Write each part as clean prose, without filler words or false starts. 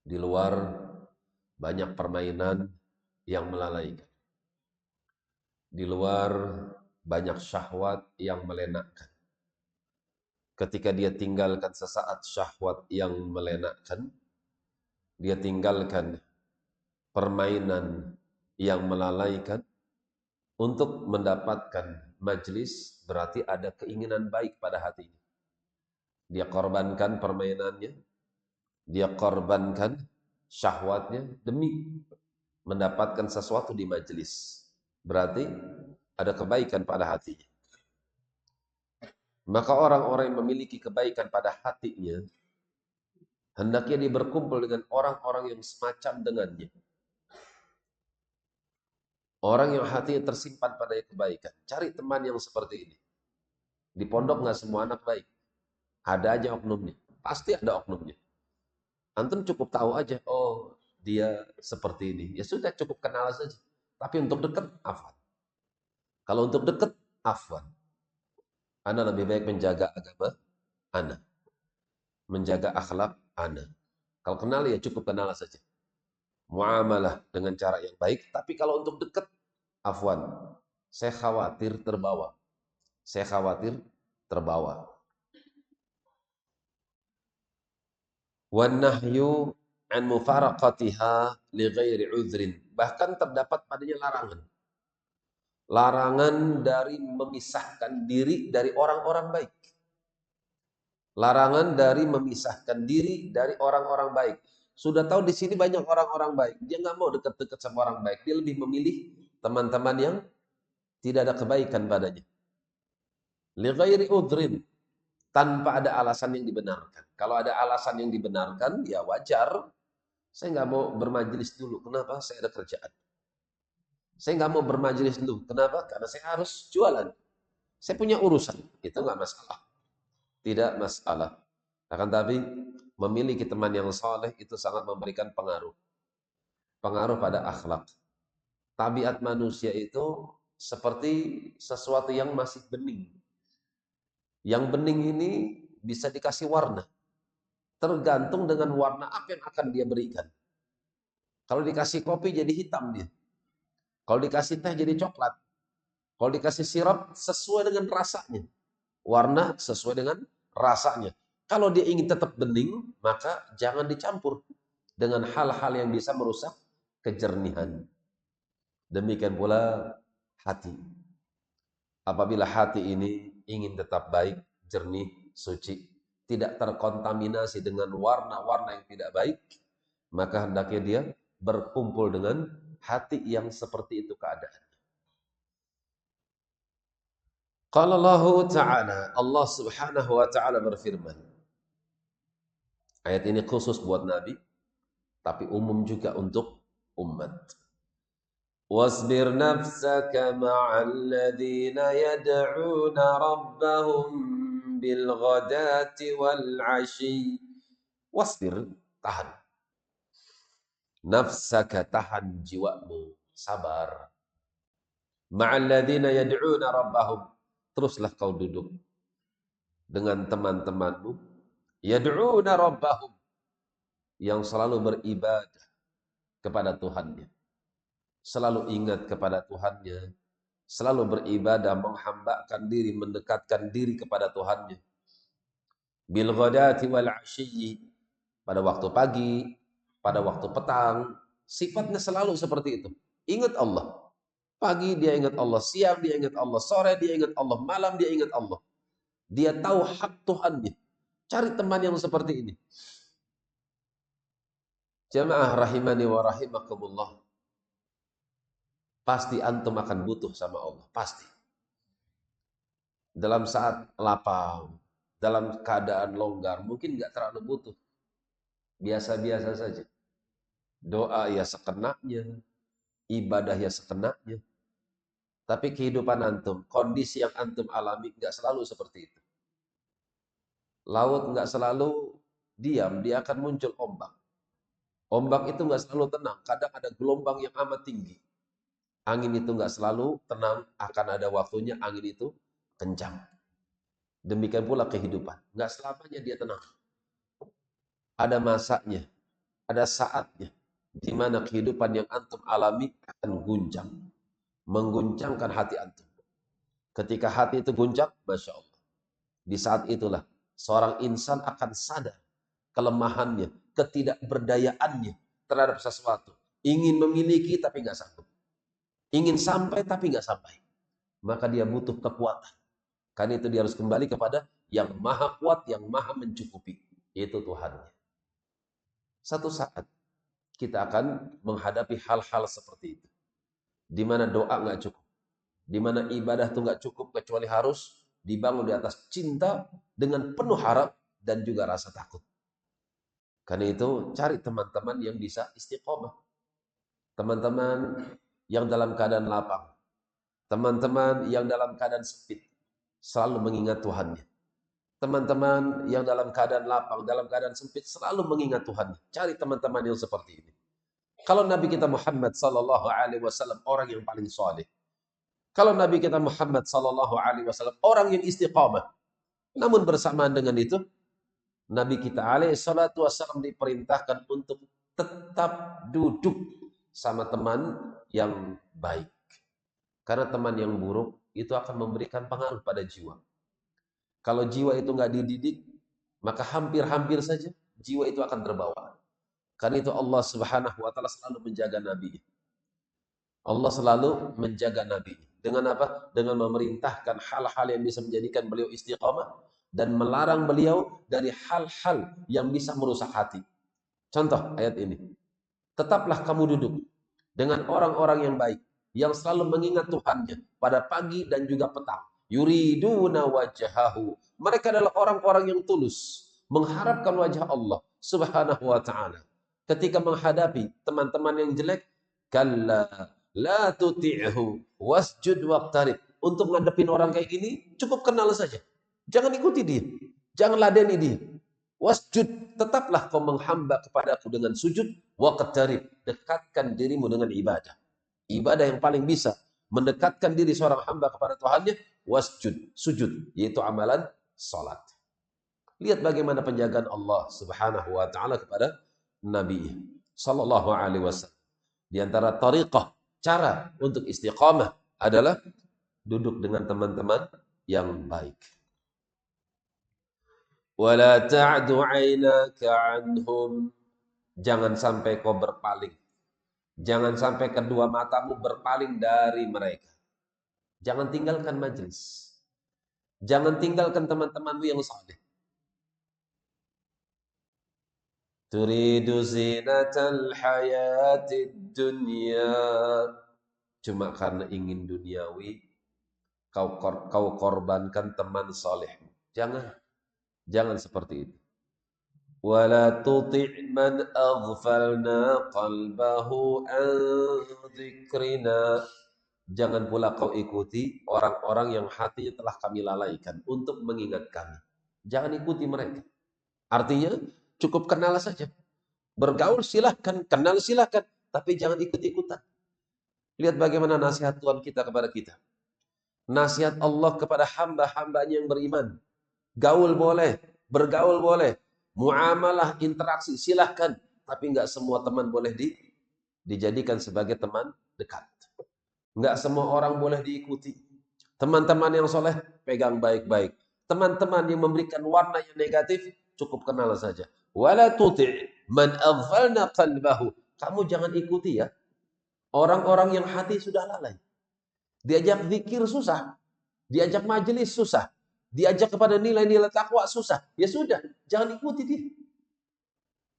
Di luar banyak permainan yang melalaikan. Di luar banyak syahwat yang menyenangkan. Ketika dia tinggalkan sesaat syahwat yang menyenangkan, dia tinggalkan permainan yang melalaikan untuk mendapatkan majlis, berarti ada keinginan baik pada hatinya. Dia korbankan permainannya, dia korbankan syahwatnya demi mendapatkan sesuatu di majlis. Berarti ada kebaikan pada hatinya. Maka orang-orang yang memiliki kebaikan pada hatinya, hendaknya dia berkumpul dengan orang-orang yang semacam dengannya. Orang yang hatinya tersimpan pada kebaikan. Cari teman yang seperti ini. Di pondok nggak semua anak baik. Ada aja oknumnya. Pasti ada oknumnya. Antum cukup tahu aja, oh dia seperti ini. Ya sudah, cukup kenal saja. Tapi untuk dekat, afwan. Kalau untuk dekat, afwan. Anda lebih baik menjaga agama Anda. Menjaga akhlak Anda. Kalau kenal ya cukup kenal saja. Muamalah dengan cara yang baik. Tapi kalau untuk dekat, afwan. Saya khawatir terbawa. Saya khawatir terbawa. Wan nahyu an mufaraqatiha li ghairi udhrin. Bahkan terdapat padanya larangan. Larangan dari memisahkan diri dari orang-orang baik. Larangan dari memisahkan diri dari orang-orang baik. Sudah tahu di sini banyak orang-orang baik. Dia nggak mau dekat-dekat sama orang baik. Dia lebih memilih teman-teman yang tidak ada kebaikan padanya. Li ghairi udhrin. Tanpa ada alasan yang dibenarkan. Kalau ada alasan yang dibenarkan, ya wajar. Saya nggak mau bermajelis dulu. Kenapa? Saya ada kerjaan. Saya nggak mau bermajelis dulu. Kenapa? Karena saya harus jualan. Saya punya urusan. Itu nggak masalah. Tidak masalah. Akan tapi memiliki teman yang soleh itu sangat memberikan pengaruh. Pengaruh pada akhlak. Tabiat manusia itu seperti sesuatu yang masih bening. Yang bening ini bisa dikasih warna. Tergantung dengan warna apa yang akan dia berikan. Kalau dikasih kopi jadi hitam dia. Kalau dikasih teh jadi coklat. Kalau dikasih sirup sesuai dengan rasanya. Warna sesuai dengan rasanya. Kalau dia ingin tetap bening, maka jangan dicampur dengan hal-hal yang bisa merusak kejernihan. Demikian pula hati. Apabila hati ini ingin tetap baik, jernih, suci, tidak terkontaminasi dengan warna-warna yang tidak baik, maka hendaknya dia berkumpul dengan hati yang seperti itu keadaan. Qala Allah Ta'ala, Allah Subhanahu wa Ta'ala berfirman. Ayat ini khusus buat Nabi, tapi umum juga untuk umat. Wasbir nafsaka ma'al ladzina yad'una rabbahum bil ghadati wal 'ashi. Wasbir, tahan. Nafsaka, tahan jiwamu, sabar. Ma'al ladzina yad'una rabbahum. Teruslah kau duduk dengan teman-temanmu yad'una rabbahum yang selalu beribadah kepada Tuhannya. Selalu ingat kepada Tuhannya, selalu beribadah, menghambakan diri, mendekatkan diri kepada Tuhannya. Bil ghadati wal 'ashyi, pada waktu pagi, pada waktu petang, sifatnya selalu seperti itu. Ingat Allah. Pagi dia ingat Allah, siang dia ingat Allah, sore dia ingat Allah, malam dia ingat Allah. Dia tahu hak Tuhannya. Cari teman yang seperti ini. Jamaah rahimani wa rahimakumullah. Pasti antum akan butuh sama Allah. Pasti. Dalam saat lapang, dalam keadaan longgar, mungkin nggak terlalu butuh. Biasa-biasa saja. Doa ya sekenanya, ibadah ya sekenanya. Tapi kehidupan antum, kondisi yang antum alami nggak selalu seperti itu. Laut nggak selalu diam, dia akan muncul ombak. Ombak itu nggak selalu tenang, kadang ada gelombang yang amat tinggi. Angin itu nggak selalu tenang, akan ada waktunya angin itu kencang. Demikian pula kehidupan, nggak selamanya dia tenang. Ada masanya, ada saatnya di mana kehidupan yang antum alami akan guncang, mengguncangkan hati antum. Ketika hati itu guncang, Masya Allah, di saat itulah seorang insan akan sadar kelemahannya, ketidakberdayaannya terhadap sesuatu. Ingin memiliki tapi nggak sanggup. Ingin sampai tapi nggak sampai. Maka dia butuh kekuatan. Karena itu dia harus kembali kepada yang maha kuat, yang maha mencukupi. Yaitu Tuhannya. Satu saat kita akan menghadapi hal-hal seperti itu. Di mana doa nggak cukup. Di mana ibadah itu nggak cukup kecuali harus dibangun di atas cinta dengan penuh harap dan juga rasa takut. Karena itu cari teman-teman yang bisa istiqomah. Teman-teman yang dalam keadaan lapang. Teman-teman yang dalam keadaan sempit. Selalu mengingat Tuhannya. Teman-teman yang dalam keadaan lapang, dalam keadaan sempit, selalu mengingat Tuhannya. Cari teman-teman yang seperti ini. Kalau Nabi kita Muhammad sallallahu alaihi wasallam orang yang paling saleh. Kalau Nabi kita Muhammad sallallahu alaihi wasallam orang yang istiqamah. Namun bersamaan dengan itu, Nabi kita alaihi salatu wasallam diperintahkan untuk tetap duduk sama teman yang baik. Karena teman yang buruk itu akan memberikan pengaruh pada jiwa. Kalau jiwa itu nggak dididik, maka hampir-hampir saja jiwa itu akan terbawa. Karena itu Allah Subhanahu wa taala selalu menjaga Nabi. Allah selalu menjaga Nabi. Dengan apa? Dengan memerintahkan hal-hal yang bisa menjadikan beliau istiqamah dan melarang beliau dari hal-hal yang bisa merusak hati. Contoh ayat ini. Tetaplah kamu duduk dengan orang-orang yang baik, yang selalu mengingat Tuhannya pada pagi dan juga petang. Yuriduna wajhahu. Mereka adalah orang-orang yang tulus, mengharapkan wajah Allah Subhanahu wa taala. Ketika menghadapi teman-teman yang jelek, kalla la tuti'hu wasjud waqtarib. Untuk ngadepin orang kayak gini, cukup kenal saja. Jangan ikuti dia. Jangan ladeni dia. Wasjud, tetaplah kau menghamba kepada aku dengan sujud, waqtarib, dekatkan dirimu dengan ibadah. Ibadah yang paling bisa mendekatkan diri seorang hamba kepada Tuhannya, wasjud, sujud, yaitu amalan salat. Lihat bagaimana penjagaan Allah Subhanahu wa taala kepada Nabi sallallahu alaihi wasallam. Di antara tariqah, cara untuk istiqamah adalah duduk dengan teman-teman yang baik. Wala ta'du 'ainaka 'anhum. Jangan sampai kau berpaling. Jangan sampai kedua matamu berpaling dari mereka. Jangan tinggalkan majelis. Jangan tinggalkan teman-temanmu yang saleh. Turidu zinatal hayatid dunya. Cuma karena ingin duniawi, kau korbankan teman salehmu. Jangan seperti itu. Wala tuti' man aghfalna qalbahu an dzikrina. Jangan pula kau ikuti orang-orang yang hatinya telah kami lalaikan untuk mengingat kami. Jangan ikuti mereka. Artinya cukup kenal saja. Bergaul silahkan, kenal silahkan, tapi jangan ikut-ikutan. Lihat bagaimana nasihat Tuhan kita kepada kita. Nasihat Allah kepada hamba-hambanya yang beriman. Gaul boleh, bergaul boleh, muamalah, interaksi silahkan, tapi nggak semua teman boleh dijadikan sebagai teman dekat. Nggak semua orang boleh diikuti. Teman-teman yang soleh, pegang baik-baik. Teman-teman yang memberikan warna yang negatif, cukup kenal saja. Wala tuti' man aghfalna qalbahu. Kamu jangan ikuti ya. Orang-orang yang hati sudah lalai. Diajak zikir susah. Diajak majelis susah. Diajak kepada nilai-nilai takwa susah. Ya sudah, jangan ikuti dia.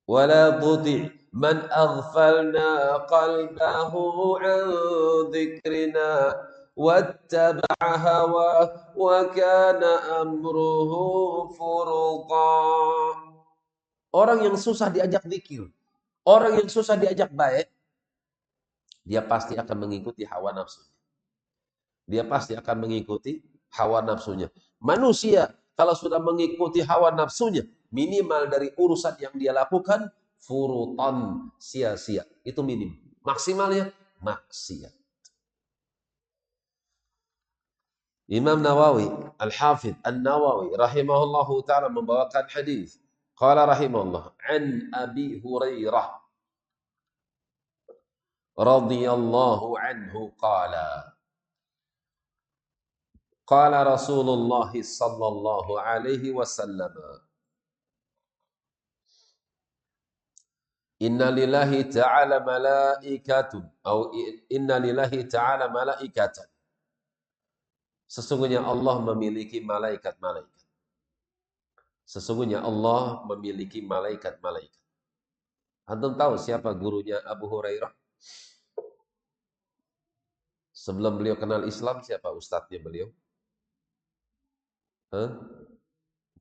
Wala tuti' man aghfalna qalbahu an dzikrina wattaba'a hawa wa kana amruhu furqa. Orang yang susah diajak zikir, orang yang susah diajak baik, dia pasti akan mengikuti hawa nafsunya. Dia pasti akan mengikuti hawa nafsunya. Manusia kalau sudah mengikuti hawa nafsunya, minimal dari urusan yang dia lakukan, furutan, sia-sia. Itu minim. Maksimalnya, maksiat. Imam Nawawi, Al-Hafidh An-Nawawi, rahimahullahu ta'ala membawakan hadis. Qala rahimahullah an Abi Hurairah radhiyallahu anhu qala qala Rasulullah sallallahu alaihi wasallam inna lillahi ta'ala malaikatun atau inna lillahi ta'ala malaikatan. Sesungguhnya Allah memiliki malaikat-malaikat. Sesungguhnya Allah memiliki malaikat-malaikat. Antum tahu siapa gurunya Abu Hurairah? Sebelum beliau kenal Islam, siapa ustadznya beliau?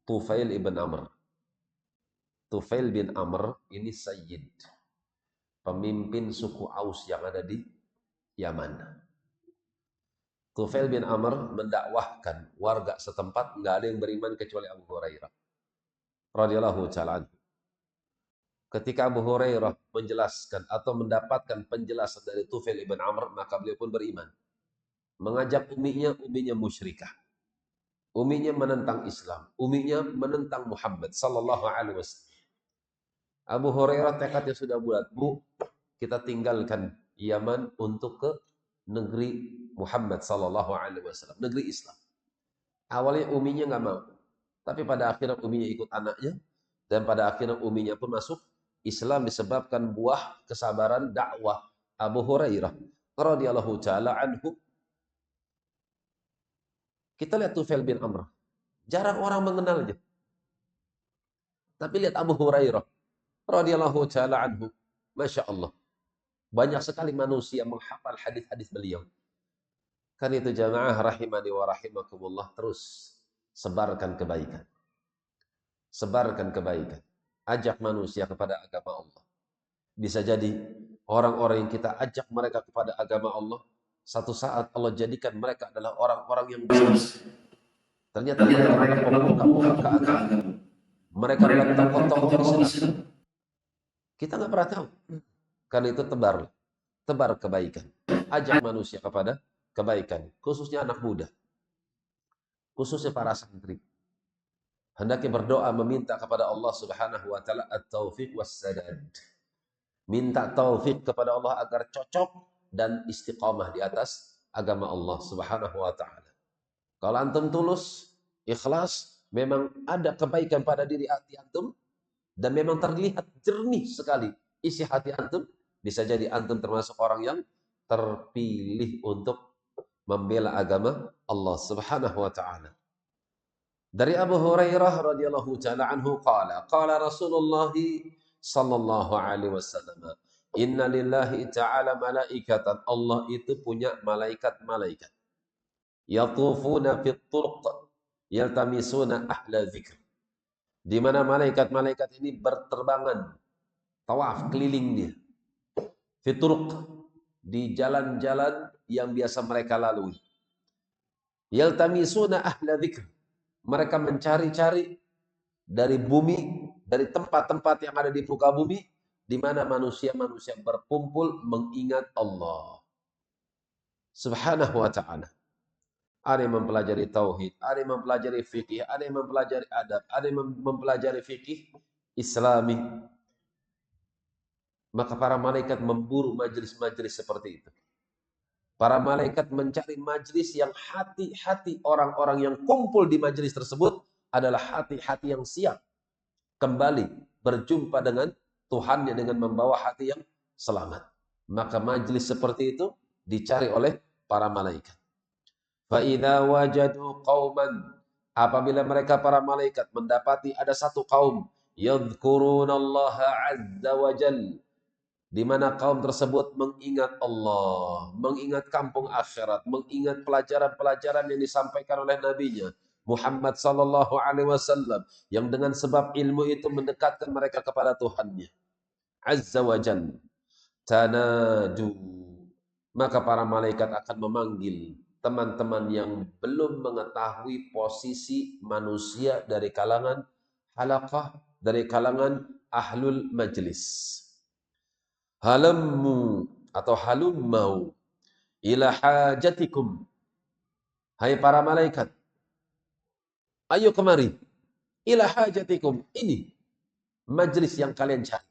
Tufail ibn Amr. Tufail bin Amr ini sayyid, pemimpin suku Aus yang ada di Yaman. Tufail bin Amr mendakwahkan warga setempat, nggak ada yang beriman kecuali Abu Hurairah radhiyallahu ta'ala anhu. Ketika Abu Hurairah menjelaskan atau mendapatkan penjelasan dari Tufail ibn Amr, maka beliau pun beriman. Mengajak uminya musyrikah. Uminya menentang Islam, uminya menentang Muhammad sallallahu alaihi wasallam. Abu Hurairah tekadnya sudah bulat, Bu, kita tinggalkan Yaman untuk ke negeri Muhammad sallallahu alaihi wasallam, negeri Islam. Awalnya uminya nggak mau, tapi pada akhirnya uminya ikut anaknya, dan pada akhirnya uminya pun masuk Islam disebabkan buah kesabaran dakwah Abu Hurairah radhiyallahu taala anhu. Kita lihat Tufail bin Amr, jarang orang mengenalnya. Tapi lihat Abu Hurairah radhiyallahu taala anhu, Masya Allah, banyak sekali manusia menghafal hadis-hadis beliau. Kan itu jamaah rahimani wa rahimakumullah, terus sebarkan kebaikan. Sebarkan kebaikan. Ajak manusia kepada agama Allah. Bisa jadi orang-orang yang kita ajak mereka kepada agama Allah, satu saat Allah jadikan mereka adalah orang-orang yang besar. Ternyata mereka adalah pemuka-pemuka agama. Mereka adalah tokoh-tokoh Islam. Kita nggak pernah tahu. Karena itu tebar kebaikan. Ajak manusia kepada kebaikan, khususnya anak muda, khususnya para santri. Hendaknya berdoa meminta kepada Allah Subhanahu wa taala at-taufiq was-sadad. Minta taufik kepada Allah agar cocok dan istiqamah di atas agama Allah Subhanahu wa taala. Kalau antum tulus, ikhlas, memang ada kebaikan pada diri hati antum dan memang terlihat jernih sekali isi hati antum, bisa jadi antum termasuk orang yang terpilih untuk membela agama Allah Subhanahu wa taala. Dari Abu Hurairah radhiyallahu taala anhu qala Rasulullah sallallahu alaihi wasallam, inna lillahi ta'ala malaikatan. Allah itu punya malaikat-malaikat. Yatufuna fit turuq yaltamisuna ahla dzikr. Di mana malaikat-malaikat ini berterbangan, tawaf keliling dia. Fit turuq, di jalan-jalan yang biasa mereka lalui. Yaltamisuna ahla dzikr. Mereka mencari-cari dari bumi, dari tempat-tempat yang ada di muka bumi, di mana manusia-manusia berkumpul mengingat Allah Subhanahu wa ta'ala. Ada yang mempelajari tauhid, ada yang mempelajari fikih, ada yang mempelajari adab, ada yang mempelajari fikih Islami. Maka para malaikat memburu majelis-majelis seperti itu. Para malaikat mencari majelis yang hati-hati orang-orang yang kumpul di majelis tersebut adalah hati-hati yang siap kembali berjumpa dengan Tuhannya dengan membawa hati yang selamat. Maka majelis seperti itu dicari oleh para malaikat. Fa idza wajadu qauman, apabila mereka para malaikat mendapati ada satu kaum yadhkurunallaha azza wa jalla, di mana kaum tersebut mengingat Allah, mengingat kampung akhirat, mengingat pelajaran-pelajaran yang disampaikan oleh nabinya Muhammad sallallahu alaihi wasallam, yang dengan sebab ilmu itu mendekatkan mereka kepada Tuhannya azza wa jalla. Tanadu, maka para malaikat akan memanggil teman-teman yang belum mengetahui posisi manusia dari kalangan halaqah, dari kalangan ahlul majlis. Halammu atau halummau ila hajatikum. Hai para malaikat, ayo kemari. Ila hajatikum, ini Majlis yang kalian cari.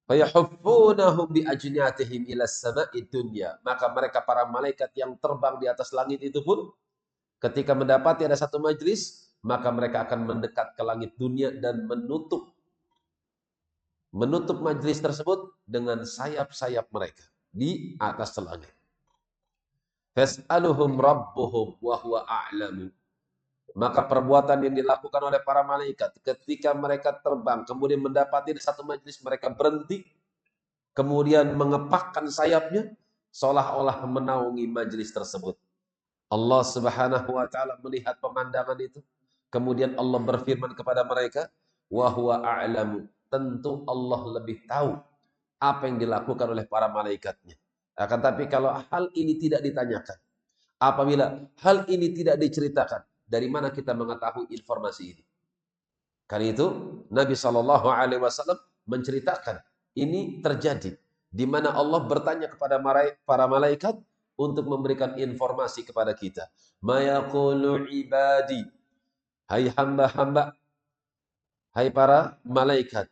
Fayahuffunahum bi ajnatihim ila as-sama'i dunya. Maka mereka para malaikat yang terbang di atas langit itu pun ketika mendapati ada satu majlis, maka mereka akan mendekat ke langit dunia dan menutup majlis tersebut dengan sayap-sayap mereka di atas langit. Fas'aluhum rabbuhum wa huwa a'lamu. Maka perbuatan yang dilakukan oleh para malaikat ketika mereka terbang kemudian mendapati satu majlis, mereka berhenti kemudian mengepakkan sayapnya seolah-olah menaungi majlis tersebut. Allah Subhanahu wa taala melihat pemandangan itu, kemudian Allah berfirman kepada mereka, wa huwa a'lamu. Tentu Allah lebih tahu apa yang dilakukan oleh para malaikatnya. Akan tapi kalau hal ini tidak ditanyakan, apabila hal ini tidak diceritakan, dari mana kita mengetahui informasi ini? Karena itu Nabi Shallallahu Alaihi Wasallam menceritakan ini terjadi di mana Allah bertanya kepada para malaikat untuk memberikan informasi kepada kita. Ma yaqulu ibadi, hai hamba-hamba, hai para malaikat,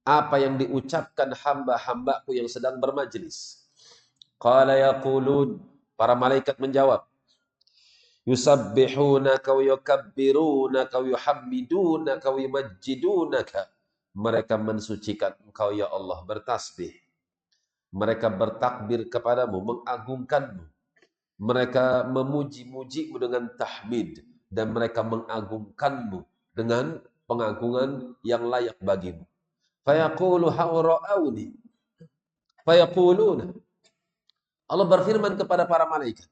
apa yang diucapkan hamba-hambaku yang sedang bermajlis? Qala yaqulun, para malaikat menjawab, yusabbihunaka wa yukabbirunaka wa yuhammidunaka wa yumajjidunaka. Mereka mensucikan engkau ya Allah, bertasbih. Mereka bertakbir kepadamu, mengagungkanmu. Mereka memuji-mujimu dengan tahmid. Dan mereka mengagungkanmu dengan pengagungan yang layak bagimu. Fayaqulu hawra'auni. Fayaquluna. Allah berfirman kepada para malaikat,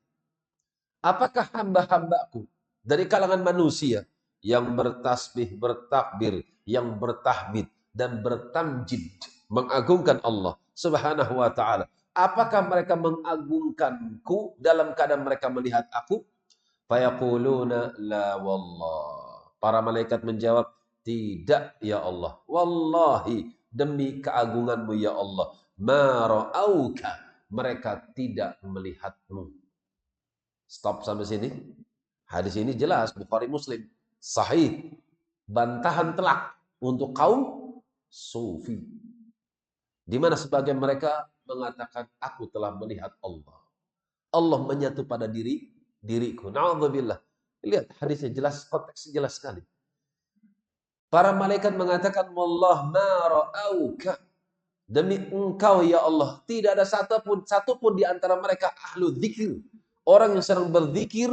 apakah hamba-hambaku dari kalangan manusia yang bertasbih, bertakbir, yang bertahmid dan bertamjid, mengagungkan Allah Subhanahu wa taala, apakah mereka mengagungkanku dalam keadaan mereka melihat aku? Fayaquluna la wallah. Para malaikat menjawab, tidak ya Allah. Wallahi, demi keagunganmu ya Allah, ma ra'auka, mereka tidak melihatmu. Stop sampai sini. Hadis ini jelas, Bukhari Muslim, sahih. Bantahan telak untuk kaum sufi. Di mana sebagian mereka mengatakan, aku telah melihat Allah. Allah menyatu pada diriku. Na'udzubillah. Lihat hadisnya jelas, konteksnya jelas sekali. Para malaikat mengatakan, wallah ma ra'auka. Demi engkau ya Allah, tidak ada satupun di antara mereka ahlu dzikir. Orang yang sedang berzikir,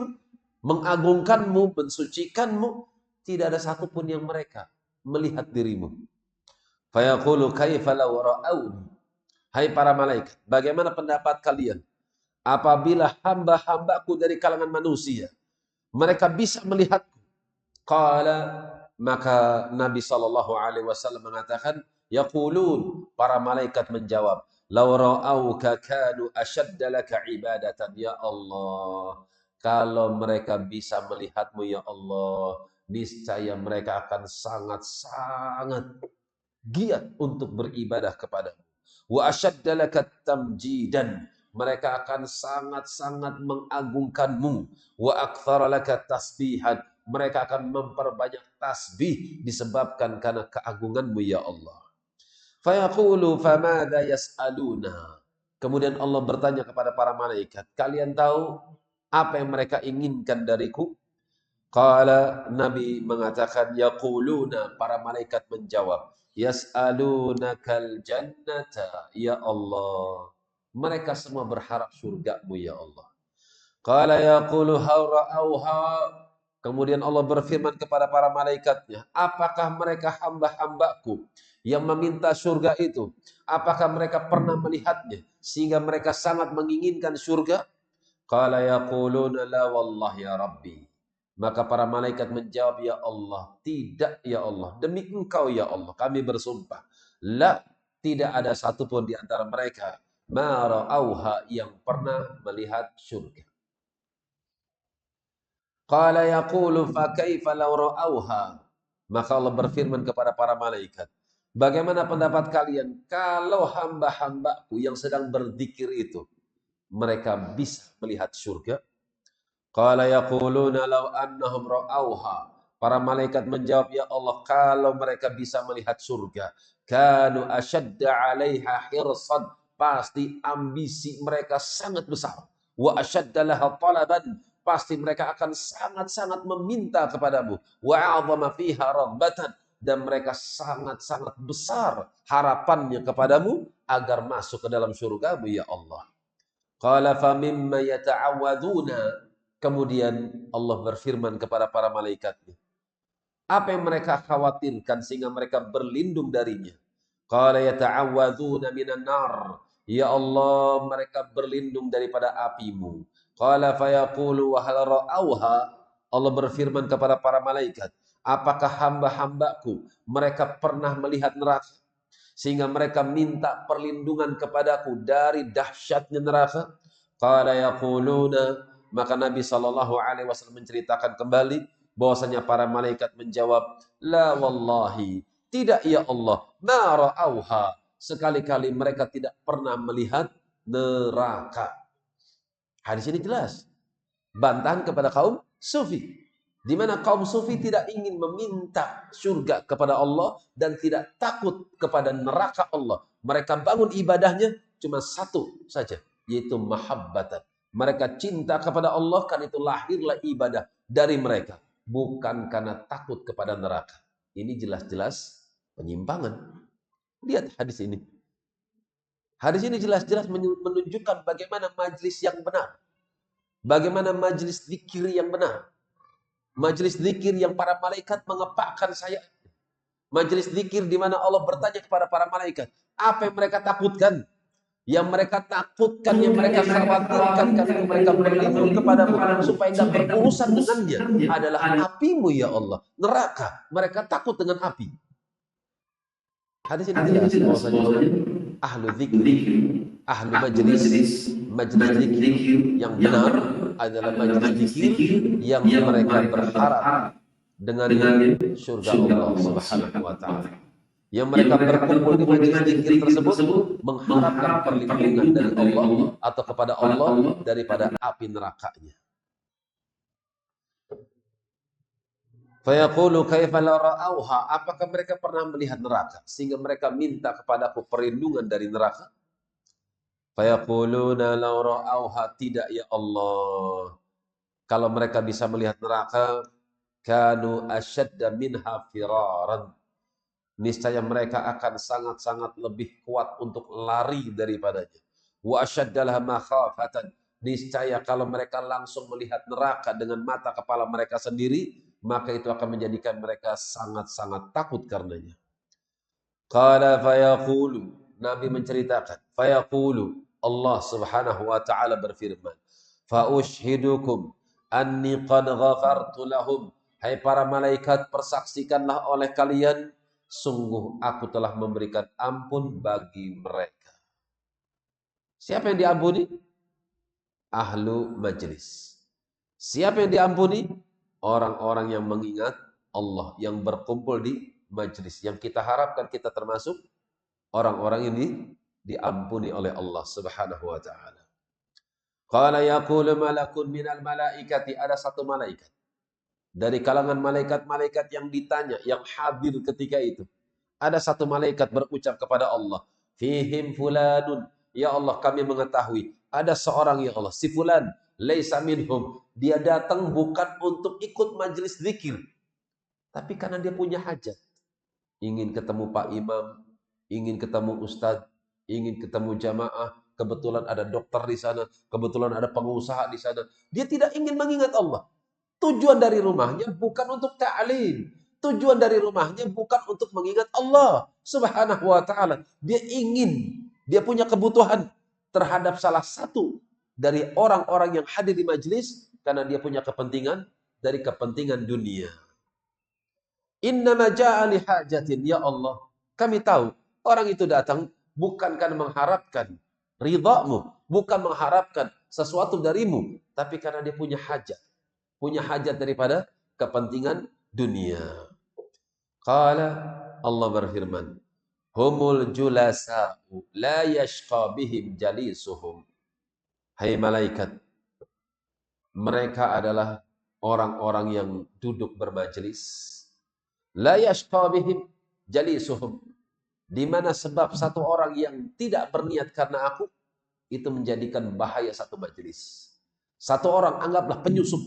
mengagungkanmu, mensucikanmu, tidak ada satupun yang mereka melihat dirimu. Fayaqulu kaifa law ra'auni. Hai para malaikat, bagaimana pendapat kalian apabila hamba-hambaku dari kalangan manusia mereka bisa melihatku? Qala, maka Nabi sallallahu alaihi wasallam mengatakan, yaqulun, para malaikat menjawab, law ra'auka kanu ashadda laka ibadatan ya Allah. Kalau mereka bisa melihatmu ya Allah, niscaya mereka akan sangat-sangat giat untuk beribadah kepadamu. Wa ashadda laka tamjidan, mereka akan sangat-sangat mengagungkanmu. Wa aktsara laka tasbihan, mereka akan memperbanyak tasbih disebabkan karena keagunganmu ya Allah. Fayaqulu famada yas'aluna. Kemudian Allah bertanya kepada para malaikat, kalian tahu apa yang mereka inginkan dariku? Qala, Nabi mengatakan, yaquluna, para malaikat menjawab, yas'alunakal jannata ya Allah. Mereka semua berharap surgamu ya Allah. Qala yaqulu hawra'auha. Kemudian Allah berfirman kepada para malaikatnya, apakah mereka hamba-hambaku yang meminta surga itu? Apakah mereka pernah melihatnya sehingga mereka sangat menginginkan surga? Qala yaquluna la wallah ya Rabbi. Maka para malaikat menjawab, ya Allah, tidak ya Allah, demi engkau ya Allah, kami bersumpah. La, tidak ada satupun di antara mereka ma ra'auha, yang pernah melihat surga. Qala yaqulu fa kaifa law ra'auha. Maka Allah berfirman kepada para malaikat, bagaimana pendapat kalian kalau hamba-hambaku yang sedang berzikir itu mereka bisa melihat surga? Qala yaquluna law annahum ra'auha. Para malaikat menjawab, ya Allah, kalau mereka bisa melihat surga, kanu asyadda 'alaiha hirsan, pasti ambisi mereka sangat besar. Wa asyadda laha talaban, pasti mereka akan sangat-sangat meminta kepadamu. Wa 'azama fiha raghbatan, dan mereka sangat-sangat besar harapannya kepadamu agar masuk ke dalam surgamu, ya Allah. Qala fa mimma yata'awwadzuna. Kemudian Allah berfirman kepada para malaikatnya, apa yang mereka khawatirkan sehingga mereka berlindung darinya? Qala yata'awwadzuna minan nar. Ya Allah, mereka berlindung daripada apimu. Qala fayaqulu wa hal ra'auha. Allah berfirman kepada para malaikat, apakah hamba-hambaku mereka pernah melihat neraka sehingga mereka minta perlindungan kepadaku dari dahsyatnya neraka? Qala yaquluna. Maka Nabi SAW menceritakan kembali bahwasanya para malaikat menjawab, la wallahi, tidak ya Allah, ma ra'auha, sekali-kali mereka tidak pernah melihat neraka. Hadis ini jelas bantahan kepada kaum sufi, di mana kaum sufi tidak ingin meminta surga kepada Allah dan tidak takut kepada neraka Allah. Mereka bangun ibadahnya cuma satu saja, yaitu mahabbatan. Mereka cinta kepada Allah, karena itu lahirlah ibadah dari mereka, bukan karena takut kepada neraka. Ini jelas-jelas penyimpangan. Lihat hadis ini. Hadis ini jelas-jelas menunjukkan bagaimana majlis yang benar. Bagaimana majlis zikir yang benar. Majlis zikir yang para malaikat mengepakkan sayap. Majlis zikir di mana Allah bertanya kepada para malaikat, apa yang mereka takutkan? Yang mereka takutkan, yang mereka khawatirkan, karena mereka berlindung kepadamu supaya tidak berurusan dengannya adalah apimu ya Allah, neraka. Mereka takut dengan api. Hadis ini jelas bahwasanya ahlu dzikir, ahlu majlis zikir yang benar adalah majlis zikir yang mereka berharap dengan surga Allah Subhanahu wa taala. Yang mereka berkumpul di majelis zikir tersebut mengharapkan perlindungan dari Allah atau kepada Allah daripada api nerakanya. Fayaqulu kaifa la ra'auha, apakah mereka pernah melihat neraka sehingga mereka minta kepadaku perlindungan dari neraka? Fayaquluna la ra'auha, tidak ya Allah. Kalau mereka bisa melihat neraka, kanu asyadda minha firaran, niscaya mereka akan sangat-sangat lebih kuat untuk lari daripadanya. Wa asyaddalah makhafatan, niscaya kalau mereka langsung melihat neraka dengan mata kepala mereka sendiri, maka itu akan menjadikan mereka sangat-sangat takut karenanya. Qala fayaqulu, Nabi menceritakan, fayaqulu, Allah Subhanahu wa taala berfirman, fa ushhidukum anni qad ghafartu lahum. Hai para malaikat, persaksikanlah oleh kalian, sungguh aku telah memberikan ampun bagi mereka. Siapa yang diampuni? Ahlu majlis. Siapa yang diampuni? Orang-orang yang mengingat Allah, yang berkumpul di majlis. Yang kita harapkan kita termasuk orang-orang ini diampuni oleh Allah Subhanahu wa taala. Qala yaqulu malakun minal malaikati, ada satu malaikat dari kalangan malaikat-malaikat yang ditanya, yang hadir ketika itu. Ada satu malaikat berucap kepada Allah, fihim fulanun, ya Allah kami mengetahui ada seorang ya Allah, si fulan, laisa minhum, dia datang bukan untuk ikut majelis zikir, tapi karena dia punya hajat, ingin ketemu Pak Imam, ingin ketemu Ustadz, ingin ketemu jamaah, kebetulan ada dokter di sana, kebetulan ada pengusaha di sana, dia tidak ingin mengingat Allah. Tujuan dari rumahnya bukan untuk ta'lim. Tujuan dari rumahnya bukan untuk mengingat Allah Subhanahu wa taala. Dia punya kebutuhan terhadap salah satu dari orang-orang yang hadir di majelis karena dia punya kepentingan dari kepentingan dunia. Innama ja'a li hajatin, ya Allah, kami tahu orang itu datang bukan karena mengharapkan ridhamu, bukan mengharapkan sesuatu darimu, tapi karena dia punya hajat. Punya hajat daripada kepentingan dunia. Qala, Allah berfirman, humul julasa'u la yashqa bihim jalisuhum. Hai malaikat, mereka adalah orang-orang yang duduk bermajelis, la yashqa bihim jalisuhum, di mana sebab satu orang yang tidak berniat karena aku itu menjadikan bahaya satu majelis. Satu orang anggaplah penyusup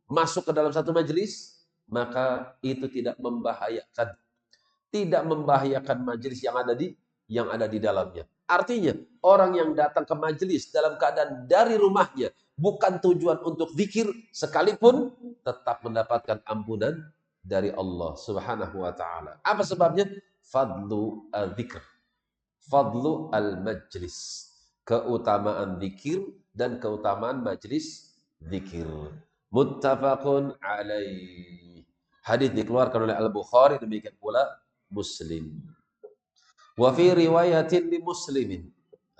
masuk ke dalam satu majelis, maka itu tidak membahayakan majelis yang ada di dalamnya. Artinya, orang yang datang ke majelis dalam keadaan dari rumahnya bukan tujuan untuk zikir, sekalipun tetap mendapatkan ampunan dari Allah Subhanahu wa taala. Apa sebabnya? Fadlu al-dzikr. Fadlu al-majlis. Keutamaan zikir dan keutamaan majlis zikir. Muttafaqun alaih. Hadis dikeluarkan oleh Al-Bukhari, demikian pula Muslim. Wa fi riwayatin li Muslimin,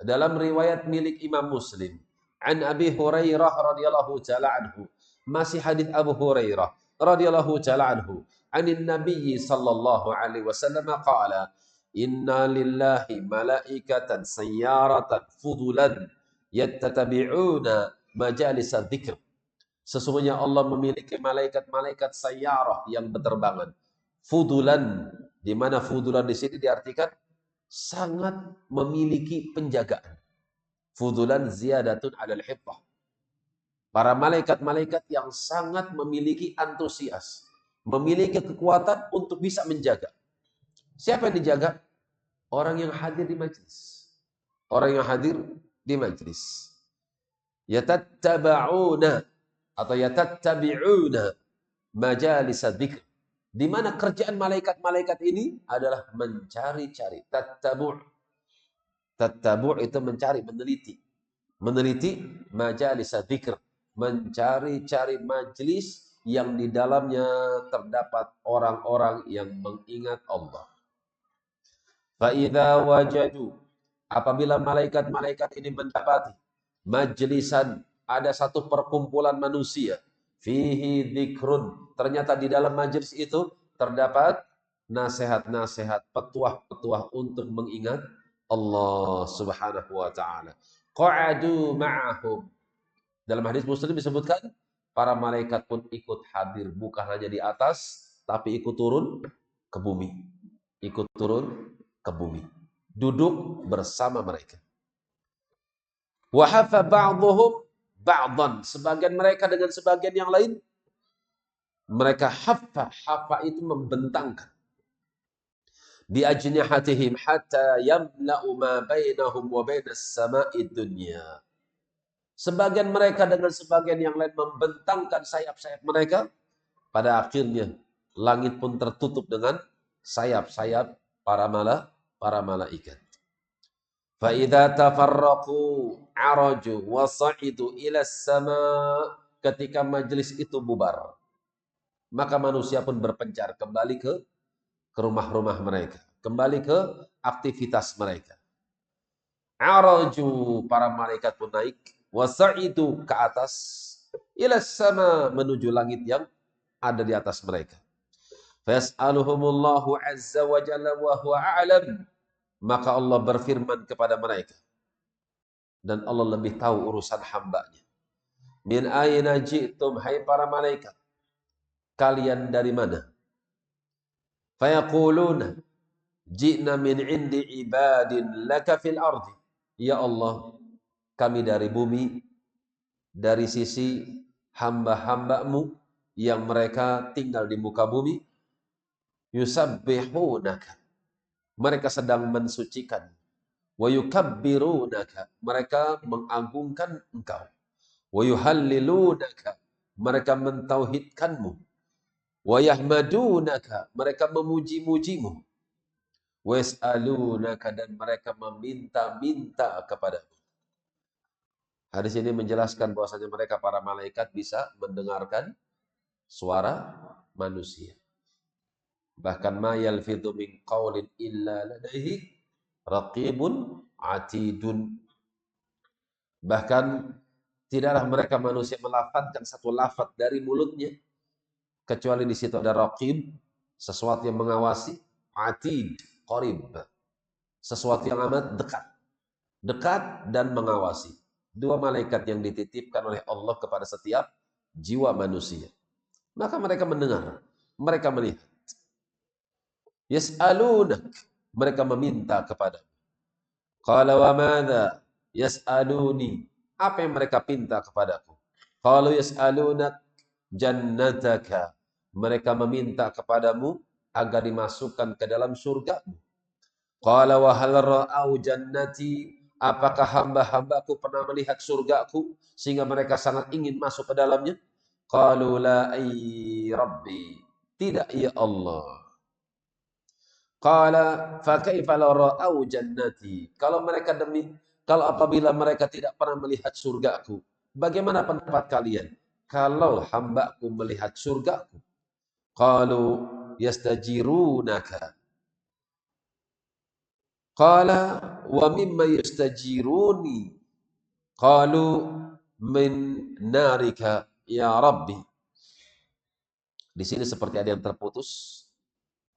dalam riwayat milik Imam Muslim, an Abi Hurairah radhiyallahu taala anhu, masih hadis Abu Hurairah radhiyallahu taala anhu, anin Nabi sallallahu alaihi wasallam qala, inna lillahi malaikatan sayyaratan fudulan yattatabi'una majalis dzikr. Sesungguhnya Allah memiliki malaikat-malaikat sayyarah yang berterbangan. Fudulan, di mana fudulan di sini diartikan sangat memiliki penjagaan. Fudulan ziyadatun 'alal hiffah. Para malaikat-malaikat yang sangat memiliki antusias, memiliki kekuatan untuk bisa menjaga. Siapa yang dijaga? Orang yang hadir di majlis. Orang yang hadir di majlis. Yatattaba'una atau yatattabi'una majalis dzikr. Di mana kerjaan malaikat-malaikat ini adalah mencari-cari. Tattabu'. Tattabu' itu mencari, meneliti. Meneliti majalis dzikr. Mencari-cari majlis yang di dalamnya terdapat orang-orang yang mengingat Allah. Fa'idha wajadu, apabila malaikat-malaikat ini mendapati majlisan, ada satu perkumpulan manusia, fihi dzikrun, ternyata di dalam majlis itu terdapat nasihat-nasihat, petuah-petuah untuk mengingat Allah Subhanahu wa taala. Qa'adu ma'ahum. Dalam hadis Muslim disebutkan, para malaikat pun ikut hadir, bukan hanya di atas, tapi ikut turun ke bumi. Ikut turun ke bumi. Duduk bersama mereka. Wa hafa ba'dhum ba'dhan, sebagian mereka dengan sebagian yang lain, mereka hafa itu membentangkan, bi ajnihatihim hatta yamla'u ma bainahum wa bainas sama'i dunya. Sebagian mereka dengan sebagian yang lain membentangkan sayap-sayap mereka, pada akhirnya langit pun tertutup dengan sayap-sayap para malaikat. Fa idza tafarraqu araju wa sa'idu ila sama, ketika majelis itu bubar, maka manusia pun berpencar kembali ke rumah-rumah mereka, kembali ke aktivitas mereka. Araju, para malaikat pun naik, wa sa'idu, ke atas, ila sama, menuju langit yang ada di atas mereka. Fas'aluhumullahu azza wa jalla wa huwa a'lam, maka Allah berfirman kepada mereka, dan Allah lebih tahu urusan hambanya. Min ayna ji'tum, hai para malaikat, kalian dari mana? Fayaquluna, ji'na min indi ibadin laka fil ardi. Ya Allah, kami dari bumi, dari sisi hamba-hambamu yang mereka tinggal di muka bumi. Yusabbihunaka, mereka sedang mensucikan. Wa yukabbirunaka, mereka mengagungkan engkau. Wa yuhallilunaka, mereka mentauhidkanmu. Wa yahmadunaka, mereka memuji-mujimu. Wa yas'alunaka, dan mereka meminta-minta kepadamu. Hadis ini menjelaskan bahwasanya mereka para malaikat bisa mendengarkan suara manusia. Bahkan ma yalfidhu min qaulin illa ladaihi raqibun atidun. Bahkan tidaklah mereka manusia melafadzkan satu lafaz dari mulutnya kecuali di situ ada raqib, sesuatu yang mengawasi, atid, qarib, sesuatu yang amat dekat. Dekat dan mengawasi. Dua malaikat yang dititipkan oleh Allah kepada setiap jiwa manusia. Maka mereka mendengar, mereka melihat. Yas'alunak, mereka meminta kepada. Qala wa madza yas'aluni, apa yang mereka pinta kepadaku? Qalu yas'alunak jannataka, mereka meminta kepadamu agar dimasukkan ke dalam surgamu. Qala wa hal ra'au jannati, apakah hamba-hambaku pernah melihat surgaku sehingga mereka sangat ingin masuk ke dalamnya? Qalu la ay rabbi, tidak ya Allah. Qala fa kaifa law ra'au jannati, kalau apabila mereka tidak pernah melihat surgaku, bagaimana pendapat kalian kalau hambaku melihat surgaku? Qalu yastajirunaka. Qala wa mimma yastajiruni? Qalu min narika ya Rabbi. Di sini seperti ada yang terputus.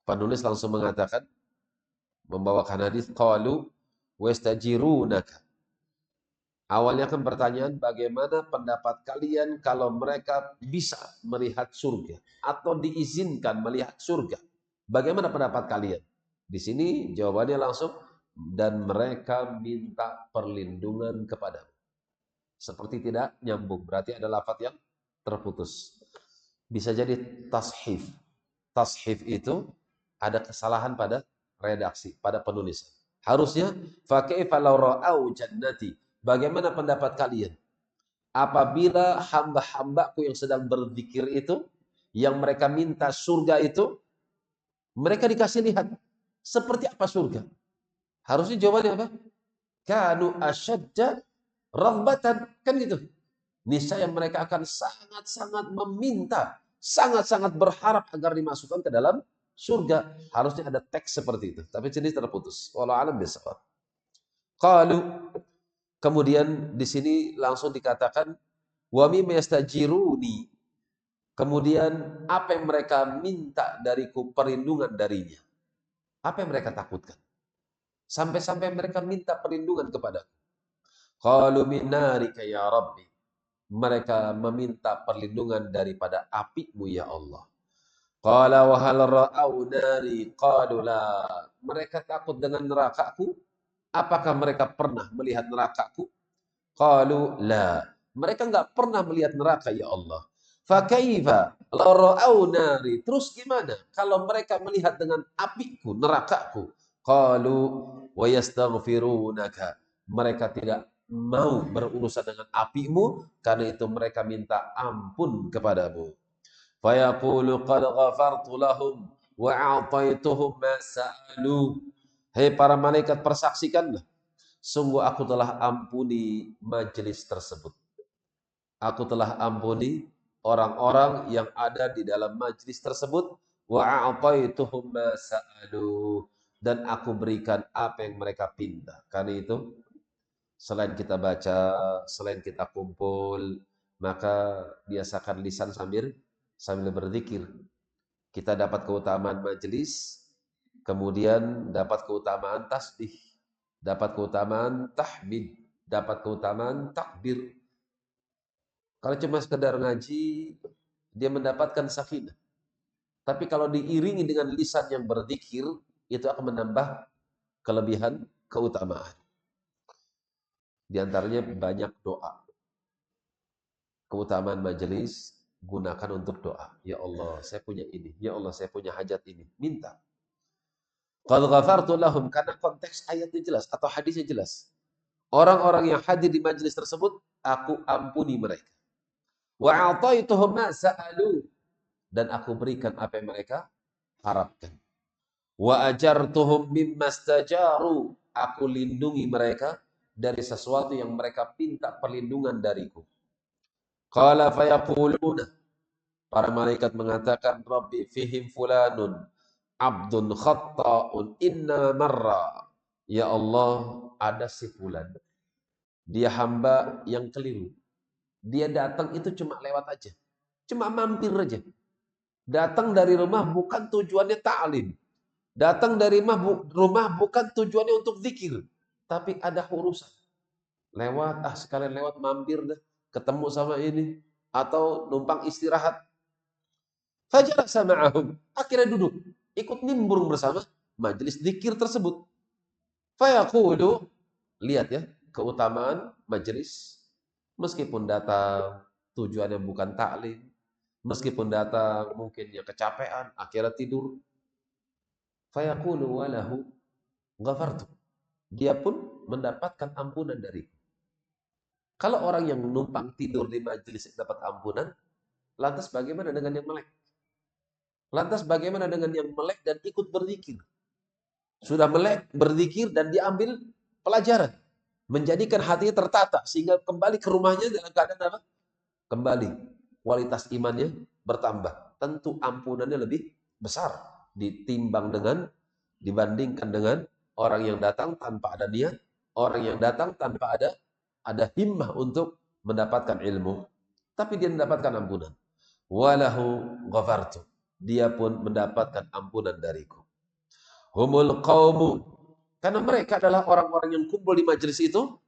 Penulis langsung mengatakan, membawakan hadis, qalu wastajirunaka. Awalnya kan pertanyaan, bagaimana pendapat kalian kalau mereka bisa melihat surga atau diizinkan melihat surga? Bagaimana pendapat kalian? Di sini jawabannya langsung, dan mereka minta perlindungan kepadamu. Seperti tidak nyambung, berarti ada lafaz yang terputus. Bisa jadi tashif. Tashif itu ada kesalahan pada redaksi, pada penulisan. Harusnya fa kaifa law ra'au jannati. Bagaimana pendapat kalian apabila hamba-hambaku yang sedang berzikir itu, yang mereka minta surga itu, mereka dikasih lihat seperti apa surga? Harusnya jawabannya apa? Kanu asyadda raghbatan, kan gitu. Niscaya mereka akan sangat-sangat meminta, sangat-sangat berharap agar dimasukkan ke dalam surga. Harusnya ada teks seperti itu, tapi jenis terputus. Wallahu a'lam bishawab. Qalu, kemudian di sini langsung dikatakan wa mimma yastajiruni. Kemudian apa yang mereka minta dariku perlindungan darinya? Apa yang mereka takutkan? Sampai-sampai mereka minta perlindungan kepadaku. Qalu min narika ya Rabbi. Mereka meminta perlindungan daripada apimu ya Allah. Qala wa hal ra'au nari? Qalu la. Mereka takut dengan nerakaku? Apakah mereka pernah melihat nerakaku? Qalu la. Mereka enggak pernah melihat neraka ya Allah. Fa kaifa law ra'au nari? Terus gimana kalau mereka melihat dengan apiku, nerakaku? Qalu wa yastaghfirunaka. Mereka tidak mau berurusan dengan apimu, karena itu mereka minta ampun kepadamu. Fayaqulu qad ghafartu lahum wa a'taituhum ma sa'alu. Hei para malaikat, persaksikanlah, sungguh aku telah ampuni majelis tersebut. Aku telah ampuni orang-orang yang ada di dalam majelis tersebut. Wa a'taituhum ma sa'alu, dan aku berikan apa yang mereka pinta. Karena itu selain kita baca, selain kita kumpul, maka biasakan lisan sambil berzikir. Kita dapat keutamaan majelis, kemudian dapat keutamaan tasbih, dapat keutamaan tahmid, dapat keutamaan takbir. Kalau cuma sekedar ngaji, dia mendapatkan sakinah. Tapi kalau diiringi dengan lisan yang berzikir, itu akan menambah kelebihan keutamaan. Di antaranya banyak doa. Keutamaan majelis, gunakan untuk doa. Ya Allah, saya punya ini. Ya Allah, saya punya hajat ini. Minta. Qad ghafartu lahum, karena konteks ayatnya jelas atau hadisnya jelas. Orang-orang yang hadir di majelis tersebut, aku ampuni mereka. Wa a'taituhum ma sa'alu, dan aku berikan apa yang mereka harapkan. Wa ajartuhum mimma stajaru, aku lindungi mereka dari sesuatu yang mereka pinta perlindungan dariku. Qala fayaquluna, para malaikat mengatakan, Rabbi fihim fulanun abdun khatta'un inna marra. Ya Allah, ada si fulan, dia hamba yang keliru. Dia datang itu cuma lewat aja, cuma mampir aja. Datang dari rumah bukan tujuannya ta'lim. Datang dari rumah bukan tujuannya untuk zikir, tapi ada urusan. Lewat, sekalian lewat mampir dah, ketemu sama ini, atau numpang istirahat. Fajalasa ma'ahum. Akhirnya duduk, ikut nimbrung bersama majelis zikir tersebut. Fayaqulu, lihat ya, keutamaan majelis. Meskipun datang tujuannya bukan taklim, meskipun datang mungkin ya kecapean, akhirnya tidur. Fayaqulu walahu ghafartu. Dia pun mendapatkan ampunan dariku. Kalau orang yang numpang tidur di majelis dapat ampunan, lantas bagaimana dengan yang melek? Lantas bagaimana dengan yang melek dan ikut berzikir? Sudah melek, berzikir dan diambil pelajaran. Menjadikan hatinya tertata sehingga kembali ke rumahnya dalam keadaan apa? Kembali kualitas imannya bertambah. Tentu ampunannya lebih besar dibandingkan dengan orang yang datang tanpa ada niat, orang yang datang tanpa ada himmah untuk mendapatkan ilmu, tapi dia mendapatkan ampunan. Walahu ghafartu. Dia pun mendapatkan ampunan dariku. Humul qaumu. Karena mereka adalah orang-orang yang kumpul di majelis itu.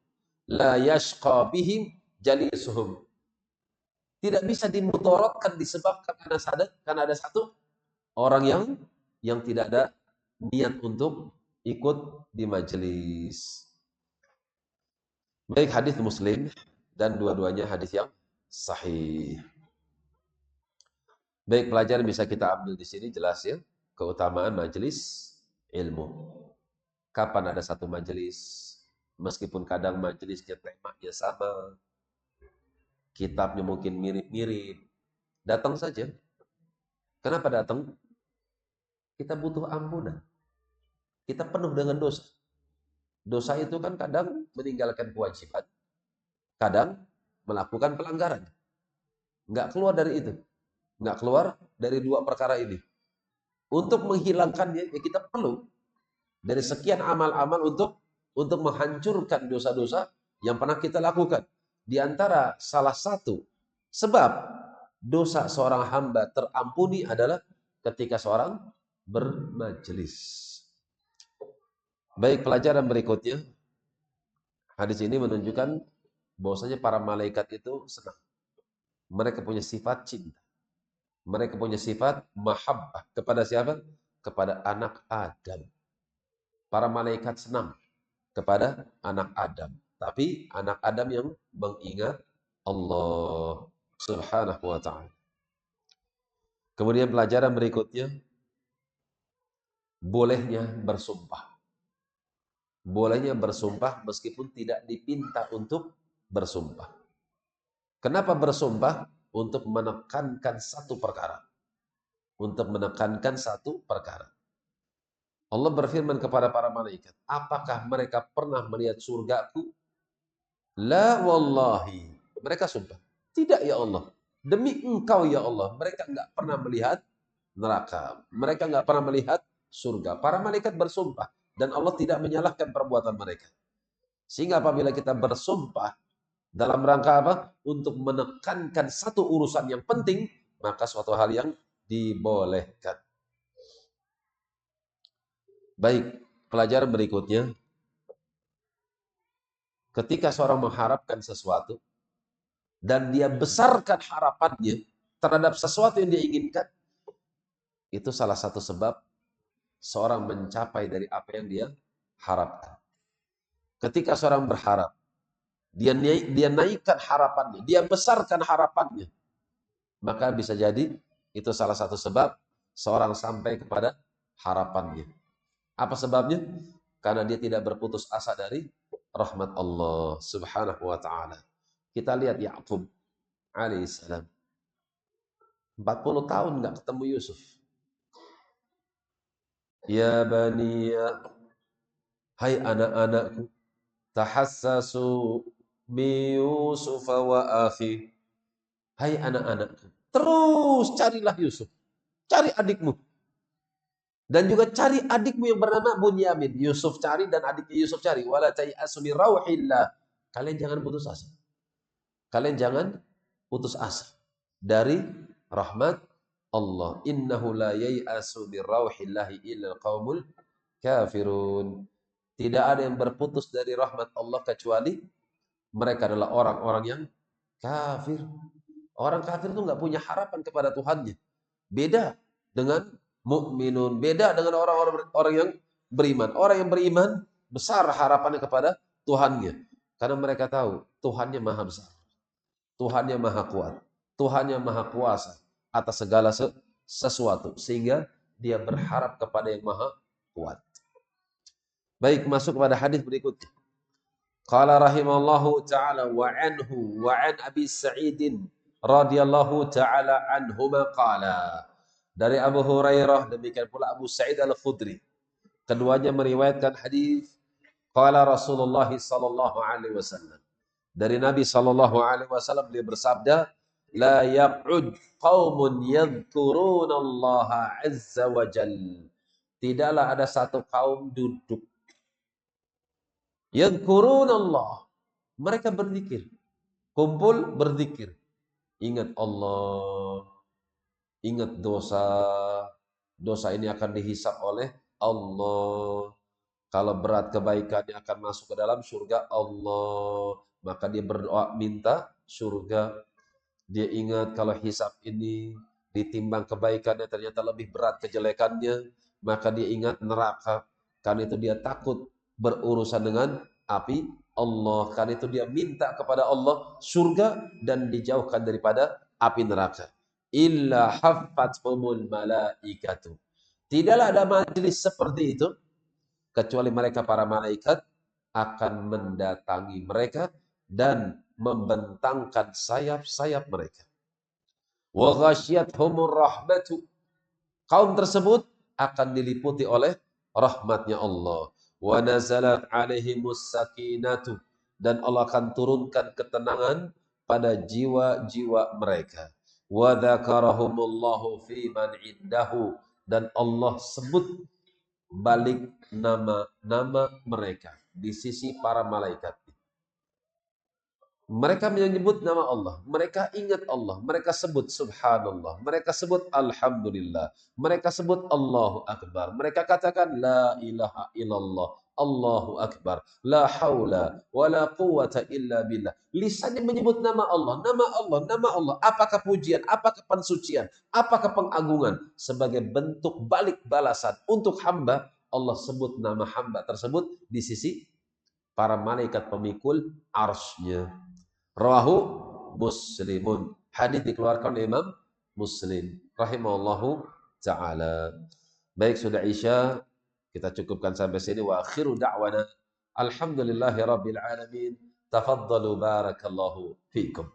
La yashqa bihim jalisuhum. Tidak bisa dimudaratkan disebabkan karena ada satu orang yang tidak ada niat untuk ikut di majelis. Baik, hadis Muslim dan dua-duanya hadis yang sahih. Baik, pelajaran bisa kita ambil di sini jelas ya, keutamaan majelis ilmu. Kapan ada satu majelis, meskipun kadang majelisnya temanya sama, kitabnya mungkin mirip-mirip, datang saja. Kenapa datang? Kita butuh ampunan. Kita penuh dengan dosa. Dosa itu kan kadang meninggalkan kewajiban, kadang melakukan pelanggaran. Nggak keluar dari itu. Nggak keluar dari dua perkara ini. Untuk menghilangkannya, ya kita perlu dari sekian amal-amal untuk menghancurkan dosa-dosa yang pernah kita lakukan. Di antara salah satu sebab dosa seorang hamba terampuni adalah ketika seorang bermajelis. Baik, pelajaran berikutnya. Hadis ini menunjukkan bahwasanya para malaikat itu senang. Mereka punya sifat cinta. Mereka punya sifat mahabbah. Kepada siapa? Kepada anak Adam. Para malaikat senang kepada anak Adam. Tapi anak Adam yang mengingat Allah Subhanahu wa ta'ala. Kemudian pelajaran berikutnya, bolehnya bersumpah. Bolehnya bersumpah meskipun tidak dipinta untuk bersumpah. Kenapa bersumpah? Untuk menekankan satu perkara. Untuk menekankan satu perkara. Allah berfirman kepada para malaikat, apakah mereka pernah melihat surgaku? La wallahi. Mereka sumpah, tidak ya Allah. Demi engkau ya Allah. Mereka nggak pernah melihat neraka. Mereka nggak pernah melihat surga. Para malaikat bersumpah. Dan Allah tidak menyalahkan perbuatan mereka. Sehingga apabila kita bersumpah dalam rangka apa? Untuk menekankan satu urusan yang penting, maka suatu hal yang dibolehkan. Baik, pelajaran berikutnya. Ketika seorang mengharapkan sesuatu, dan dia besarkan harapannya terhadap sesuatu yang dia inginkan, itu salah satu sebab seorang mencapai dari apa yang dia harapkan. Ketika seorang berharap, dia naikkan harapannya, dia besarkan harapannya, maka bisa jadi itu salah satu sebab seorang sampai kepada harapannya. Apa sebabnya? Karena dia tidak berputus asa dari rahmat Allah Subhanahu wa ta'ala. Kita lihat Ya'qub alaihissalam. 40 tahun nggak ketemu Yusuf. Ya baniya, hai anak-anakku, tahassasu bi Yusuf wa akhi. Hai anak-anakku, terus carilah Yusuf. Cari adikmu. Dan juga cari adikmu yang bernama Bunyamin. Yusuf cari dan adiknya Yusuf cari. Wala tayasu min rauhillah. Kalian jangan putus asa. Kalian jangan putus asa dari rahmat Allah. Innahu la yai'asu min rauhillahi illa qaumul kafirun. Tidak ada yang berputus dari rahmat Allah kecuali mereka adalah orang-orang yang kafir. Orang kafir itu nggak punya harapan kepada Tuhannya. Beda dengan mukminun, beda dengan orang yang beriman. Orang yang beriman besar harapannya kepada Tuhannya. Karena mereka tahu Tuhannya maha besar. Tuhannya maha kuat. Tuhannya maha kuasa atas segala sesuatu. Sehingga dia berharap kepada yang maha kuat. Baik, masuk kepada hadis berikutnya. Qala rahimallahu ta'ala wa anhu wa an Abi Sa'idin radhiyallahu ta'ala anhuma qala. Dari Abu Hurairah, demikian pula Abu Sa'id Al-Khudri. Keduanya meriwayatkan hadis qala Rasulullah sallallahu alaihi wasallam. Dari Nabi sallallahu alaihi wasallam beliau bersabda, la yaq'ud qaumun yadhkuruna Allah azza wa jalla. Tidaklah ada satu kaum duduk yadhkuruna Allah. Mereka berzikir, kumpul berzikir. Ingat Allah, ingat dosa. Dosa ini akan dihisap oleh Allah. Kalau berat kebaikannya akan masuk ke dalam surga Allah. Maka dia berdoa minta surga. Dia ingat kalau hisap ini ditimbang kebaikannya ternyata lebih berat kejelekannya. Maka dia ingat neraka. Karena itu dia takut berurusan dengan api Allah. Karena itu dia minta kepada Allah surga dan dijauhkan daripada api neraka. Illa haffathumul malaikatu. Tidaklah ada majelis seperti itu kecuali mereka para malaikat akan mendatangi mereka dan membentangkan sayap-sayap mereka. Wa ghasyiyatuhumur rahmatu. Kaum tersebut akan diliputi oleh rahmatnya Allah. Wa nazalat alaihimus sakinatu. Dan Allah akan turunkan ketenangan pada jiwa-jiwa mereka. Wa dzakarahumullahu fi man indahu. Dan Allah sebut balik nama-nama mereka di sisi para malaikat. Mereka menyebut nama Allah, mereka ingat Allah, mereka sebut subhanallah, mereka sebut alhamdulillah, mereka sebut Allahu Akbar, mereka katakan la ilaha illallah, Allahu Akbar, la haula wa la quwata illa billah. Lisannya menyebut nama Allah, nama Allah, nama Allah. Apakah pujian, apakah pensucian, apakah pengagungan sebagai bentuk balik balasan untuk hamba. Allah sebut nama hamba tersebut di sisi para malaikat pemikul arsy-Nya. Rawahu Muslimun. Hadis dikeluarkan oleh Imam Muslim rahimahullahu taala. Baik, sudah Isya, kita cukupkan sampai sini. Wa akhiru da'wana alhamdulillahi rabbil alamin. Tafaddalu barakallahu fikum.